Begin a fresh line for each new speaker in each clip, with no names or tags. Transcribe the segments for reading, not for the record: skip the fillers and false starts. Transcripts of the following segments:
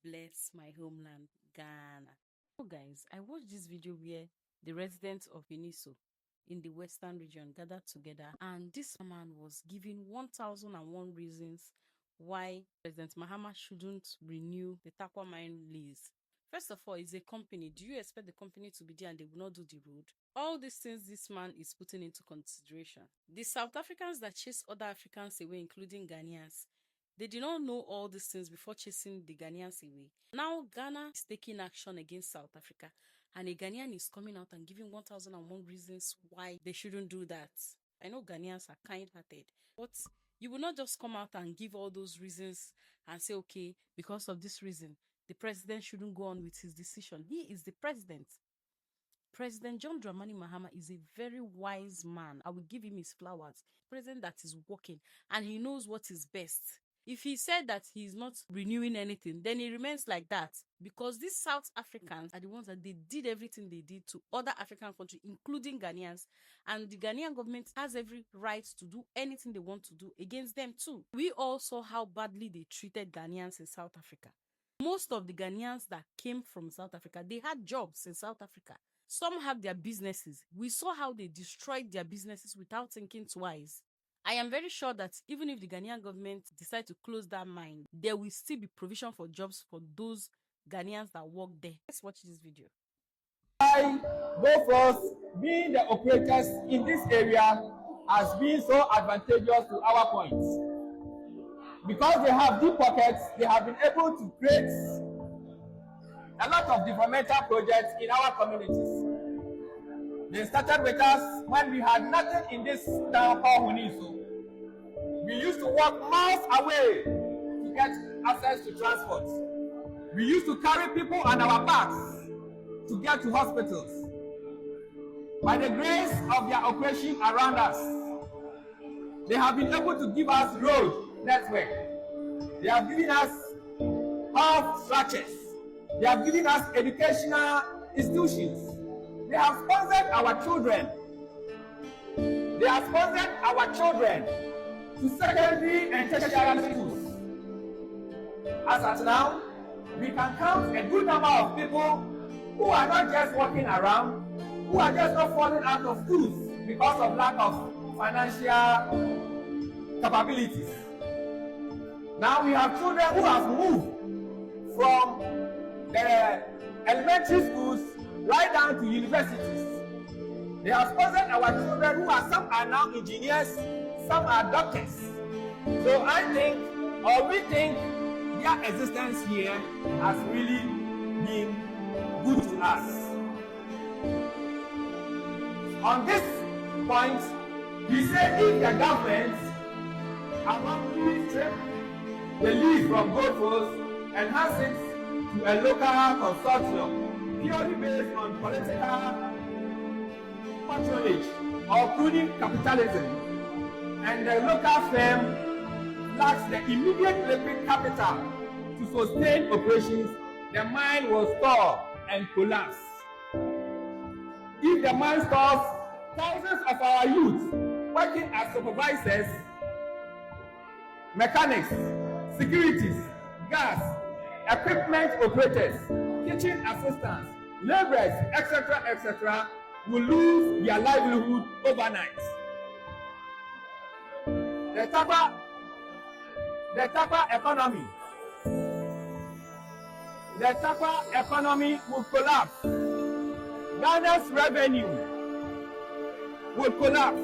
bless my homeland, Ghana. So guys, I watched this video where the residents of Huniso in the western region gathered together, and this man was giving 1001 reasons why President Mahama shouldn't renew the Takwa mine lease. First of all, it's a company. Do you expect the company to be there and they will not do the road? All these things this man is putting into consideration. The South Africans that chase other Africans away, including Ghanaians, they did not know all these things before chasing the Ghanaians away. Now Ghana is taking action against South Africa, and a Ghanaian is coming out and giving 1001 reasons why they shouldn't do that. I know Ghanaians are kind-hearted, but you will not just come out and give all those reasons and say, okay, because of this reason, the president shouldn't go on with his decision. He is the president. President John Dramani Mahama is a very wise man. I will give him his flowers. President that is working and he knows what is best. If he said that he is not renewing anything, then it remains like that. Because these South Africans are the ones that they did everything they did to other African countries, including Ghanaians. And the Ghanaian government has every right to do anything they want to do against them too. We all saw how badly they treated Ghanaians in South Africa. Most of the Ghanaians that came from South Africa, they had jobs in South Africa. Some had their businesses. We saw how they destroyed their businesses without thinking twice. I am very sure that even if the Ghanaian government decide to close that mine, there will still be provision for jobs for those Ghanaians that work there. Let's watch this video.
Why both of us being the operators in this area has been so advantageous to our points. Because they have deep pockets, they have been able to create a lot of developmental projects in our communities. They started with us when we had nothing in this town called Huniso. We used to walk miles away to get access to transport. We used to carry people on our backs to get to hospitals. By the grace of their operation around us, they have been able to give us road network. They have given us health structures. They have given us educational institutions. They have sponsored our children. They have sponsored our children to secondary and tertiary schools. As at now, we can count a good number of people who are not just walking around, who are just not falling out of schools because of lack of financial capabilities. Now we have children who have moved from the elementary schools right down to universities. They have sponsored our children who are, some are now engineers, some are doctors. So I think, or we think, their existence here has really been good to us. On this point, we say if the government among strip the lease from Gold Coast and has it to a local consortium purely based on political patronage or crony capitalism, and the local firm lacks the immediate liquid capital to sustain operations, the mine will stall and collapse. If the mine stalls, thousands of our youth working as supervisors, mechanics, securities, gas, equipment operators, kitchen assistants, laborers, etc., etc., will lose their livelihood overnight. The Takwa economy will collapse. Ghana's revenue will collapse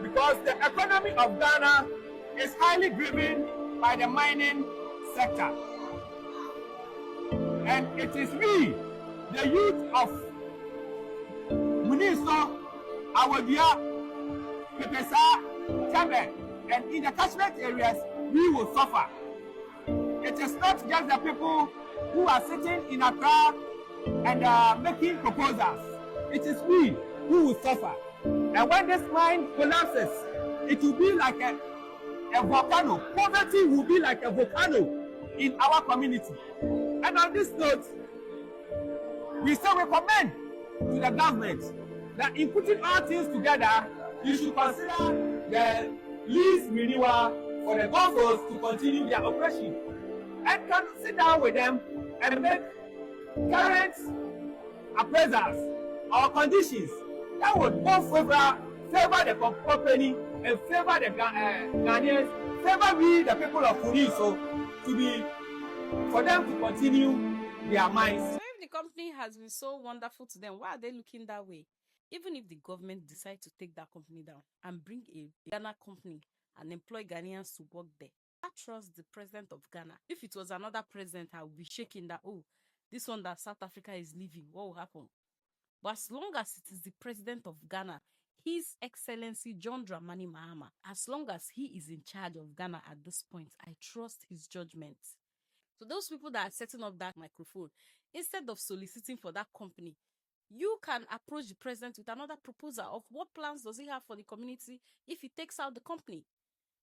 because the economy of Ghana is highly driven by the mining sector. And it is we, the youth of Huniso, Awadia, Pepesa, Tebe, and in the catchment areas, we will suffer. It is not just the people who are sitting in Accra and making proposals. It is we who will suffer. And when this mine collapses, it will be like a volcano. Poverty will be like a volcano in our community. And on this note, we still recommend to the government that in putting all things together, you should consider the lease renewal for the Gold Coast to continue their operation. And can sit down with them and make current appraisals or conditions that would both favor the company and favor the Ghanaians, favor we the people of Huniso to be for them to continue their mines.
So if the company has been so wonderful to them, why are they looking that way? Even if the government decide to take that company down and bring a Ghana company and employ Ghanaians to work there, I trust the president of Ghana. If it was another president, I would be shaking that, oh, this one that South Africa is leaving, what will happen? But as long as it is the president of Ghana, His Excellency John Dramani Mahama, as long as he is in charge of Ghana at this point, I trust his judgment. So those people that are setting up that microphone, instead of soliciting for that company, you can approach the president with another proposal of what plans does he have for the community if he takes out the company.